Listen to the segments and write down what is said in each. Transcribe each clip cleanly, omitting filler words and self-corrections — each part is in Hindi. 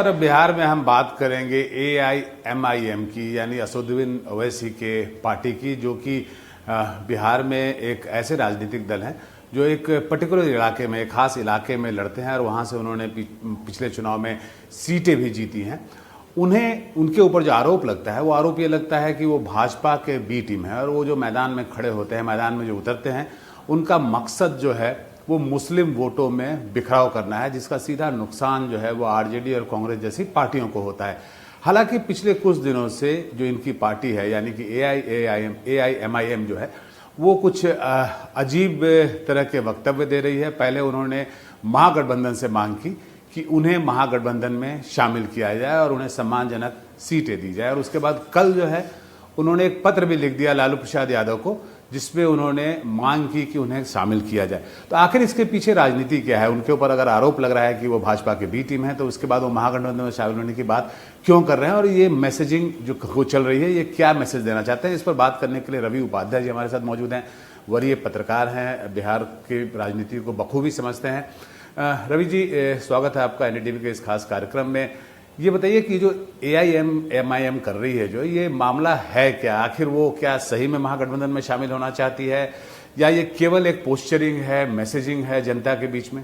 और बिहार में हम बात करेंगे AIMIM की, यानी असदुद्दीन ओवैसी के पार्टी की, जो कि बिहार में एक ऐसे राजनीतिक दल हैं जो एक पर्टिकुलर इलाके में, एक खास इलाके में लड़ते हैं और वहाँ से उन्होंने पिछले चुनाव में सीटें भी जीती हैं। उन्हें उनके ऊपर जो आरोप लगता है वो आरोप ये लगता है कि वो भाजपा के बी टीम है और वो जो मैदान में खड़े होते हैं, मैदान में जो उतरते हैं, उनका मकसद जो है वो मुस्लिम वोटों में बिखराव करना है, जिसका सीधा नुकसान जो है वो आरजेडी और कांग्रेस जैसी पार्टियों को होता है। हालांकि पिछले कुछ दिनों से जो इनकी पार्टी है, यानी कि AIMIM जो है, वो कुछ अजीब तरह के वक्तव्य दे रही है। पहले उन्होंने महागठबंधन से मांग की कि उन्हें महागठबंधन में शामिल किया जाए और उन्हें सम्मानजनक सीटें दी जाए, और उसके बाद कल जो है उन्होंने एक पत्र भी लिख दिया लालू प्रसाद यादव को, जिसमें उन्होंने मांग की कि उन्हें शामिल किया जाए। तो आखिर इसके पीछे राजनीति क्या है? उनके ऊपर अगर आरोप लग रहा है कि वो भाजपा के बी टीम है, तो उसके बाद वो महागठबंधन में शामिल होने की बात क्यों कर रहे हैं, और ये मैसेजिंग जो चल रही है, ये क्या मैसेज देना चाहते हैं? इस पर बात करने के लिए रवि उपाध्याय जी हमारे साथ मौजूद हैं। वरीय पत्रकार हैं, बिहार की राजनीति को बखूबी समझते हैं। रवि जी, स्वागत है आपका NDTV के इस खास कार्यक्रम में। ये बताइए कि जो AIMIM कर रही है, जो ये मामला है क्या? आखिर वो क्या सही में महागठबंधन में शामिल होना चाहती है, या ये केवल एक पोस्चरिंग है, मैसेजिंग है जनता के बीच में?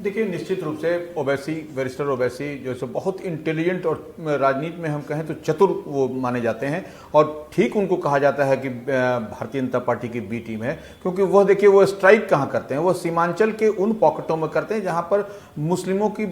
देखिए, निश्चित रूप से ओवैसी, बैरिस्टर ओवैसी जो है बहुत इंटेलिजेंट और राजनीति में हम कहें तो चतुर वो माने जाते हैं, और ठीक उनको कहा जाता है कि भारतीय जनता पार्टी की बी टीम है, क्योंकि वह देखिए वो स्ट्राइक कहाँ करते हैं, वो सीमांचल के उन पॉकेटों में करते हैं जहाँ पर मुस्लिमों की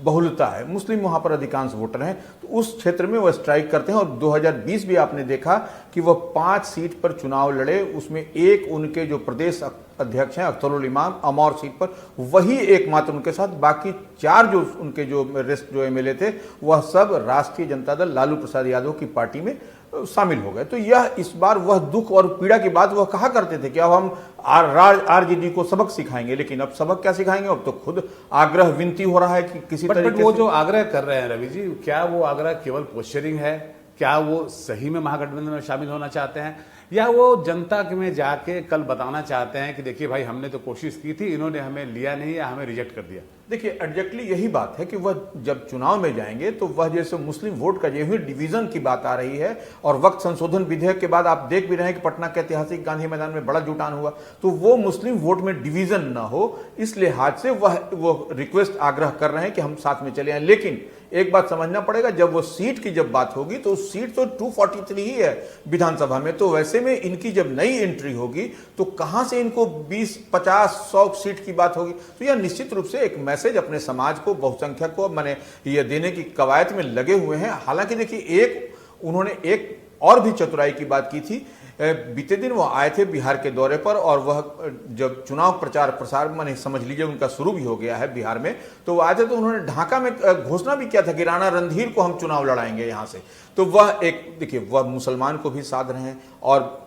बहुलता है, मुस्लिम वहां पर अधिकांश वोटर हैं, तो उस क्षेत्र में वह स्ट्राइक करते हैं। और 2020 भी आपने देखा कि वह 5 सीट पर चुनाव लड़े, उसमें एक उनके जो प्रदेश अध्यक्ष हैं अख्तरुल इमाम अमौर सीट पर, वही एकमात्र उनके साथ, बाकी 4 जो उनके जो रेस्ट जो MLA थे वह सब राष्ट्रीय जनता दल लालू प्रसाद यादव की पार्टी में शामिल हो गए। तो यह इस बार वह दुख और पीड़ा की बात वह कहा करते थे कि अब हम आरजेडी को सबक सिखाएंगे, लेकिन अब सबक क्या सिखाएंगे? अब तो खुद आग्रह विनती हो रहा है कि किसी तरीके वो जो आग्रह कर रहे हैं रवि जी, क्या वो आग्रह केवल पोस्चरिंग है? क्या वो सही में महागठबंधन में शामिल होना चाहते हैं, या वो जनता में जाके कल बताना चाहते हैं कि देखिए भाई, हमने तो कोशिश की थी, इन्होंने हमें लिया नहीं या हमें रिजेक्ट कर दिया? देखिए, एग्जैक्टली यही बात है कि वह जब चुनाव में जाएंगे तो वह जैसे मुस्लिम वोट का ये डिवीजन की बात आ रही है, और वक्त संशोधन विधेयक के बाद आप देख भी रहे हैं कि पटना के ऐतिहासिक गांधी मैदान में बड़ा जुटान हुआ, तो वो मुस्लिम वोट में डिवीजन ना हो, इस लिहाज से वो रिक्वेस्ट आग्रह कर रहे हैं कि हम साथ में चले आए। लेकिन एक बात समझना पड़ेगा, जब वो सीट की जब बात होगी तो सीट तो 243 ही है विधानसभा में, तो वैसे में इनकी जब नई एंट्री होगी तो कहां से इनको 20, 50, 100 सीट की बात होगी? तो यह निश्चित रूप से एक मैसेज अपने समाज को, बहुसंख्यक को माने ये देने की कवायद में लगे हुए हैं। हालांकि देखिए, उन्होंने एक और भी चतुराई की बात की थी। बीते दिन वो आए थे बिहार के दौरे पर, और वह जब चुनाव प्रचार प्रसार माने समझ लीजिए उनका शुरू भी हो गया है बिहार में, तो वो आए थे तो उन्होंने ढाका में घोषणा भी किया था कि राणा रणधीर को हम चुनाव लड़ाएंगे यहां से। तो वह एक देखिए, वह मुसलमान को भी साध रहे हैं, और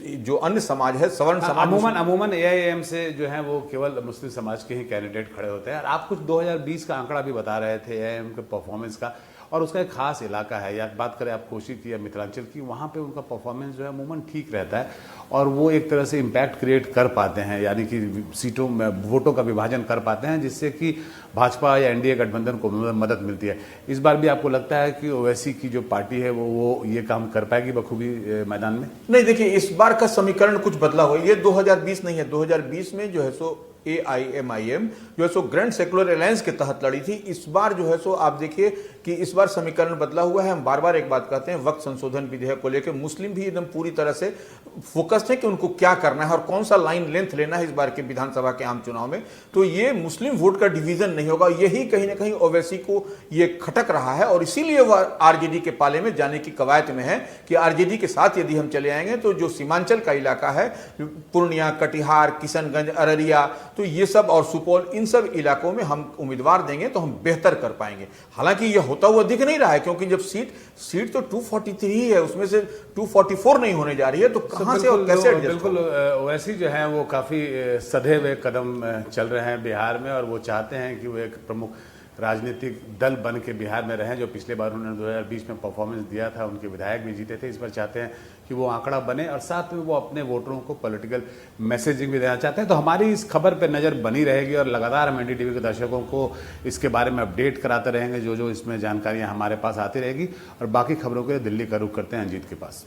जो अन्य समाज है, सवर्ण समाज, अमूमन AIM से जो है वो केवल मुस्लिम समाज के ही कैंडिडेट खड़े होते हैं। और आप कुछ 2020 का आंकड़ा भी बता रहे थे AIM के परफॉर्मेंस का, और उसका एक खास इलाका है, या बात करें आप कोशी की या मिथिलांचल की, वहाँ पे उनका परफॉर्मेंस जो है अमूमन ठीक रहता है, और वो एक तरह से इम्पैक्ट क्रिएट कर पाते हैं, यानी कि सीटों में वोटों का विभाजन कर पाते हैं, जिससे कि भाजपा या NDA गठबंधन को मदद मिलती है। इस बार भी आपको लगता है कि ओवैसी की जो पार्टी है वो ये काम कर पाएगी बखूबी मैदान में? नहीं, देखिए, इस बार का समीकरण कुछ बदला हुआ। ये 2020 नहीं है, 2020 में जो है सो AIMIM जो है सो ग्रैंड सेकुलर अलायंस के तहत लड़ी थी। इस बार जो है सो आप देखिए कि इस बार समीकरण बदला हुआ है। हम बार बार एक बात कहते हैं, वक्त संशोधन विधेयक को लेकर मुस्लिम भी एकदम पूरी तरह से फोकस्ड है कि उनको क्या करना है और कौन सा लाइन लेंथ लेना है इस बार के विधानसभा के आम चुनाव में। तो ये मुस्लिम वोट का डिवीजन नहीं होगा, यही कहीं ना कहीं ओवैसी को ये खटक रहा है, और इसीलिए वह आरजेडी के पाले में जाने की कवायद में है कि आरजेडी के साथ यदि हम चले आएंगे तो जो सीमांचल का इलाका है, पूर्णिया, कटिहार, किशनगंज, अररिया, तो ये सब, और सुपौल, इन सब इलाकों में हम उम्मीदवार देंगे तो हम बेहतर कर पाएंगे। हालांकि यह होता हुआ दिख नहीं रहा है, क्योंकि जब सीट तो 243 ही है, उसमें से 244 नहीं होने जा रही है, तो कहां से और कैसे एडजस्ट? बिल्कुल, ओवैसी जो है वो काफी सधे हुए कदम चल रहे हैं बिहार में, और वो चाहते हैं कि वो एक प्रमुख राजनीतिक दल बन के बिहार में रहें। जो पिछले बार उन्होंने 2020 में परफॉर्मेंस दिया था, उनके विधायक भी जीते थे, इस बार चाहते हैं कि वो आंकड़ा बने और साथ में वो अपने वोटरों को पॉलिटिकल मैसेजिंग भी देना चाहते हैं। तो हमारी इस खबर पर नज़र बनी रहेगी और लगातार हम एनडीटीवी के दर्शकों को इसके बारे में अपडेट कराते रहेंगे, जो जो इसमें जानकारियाँ हमारे पास आती रहेगी। और बाकी खबरों के लिए दिल्ली का रुख करते हैं अंजीत के पास।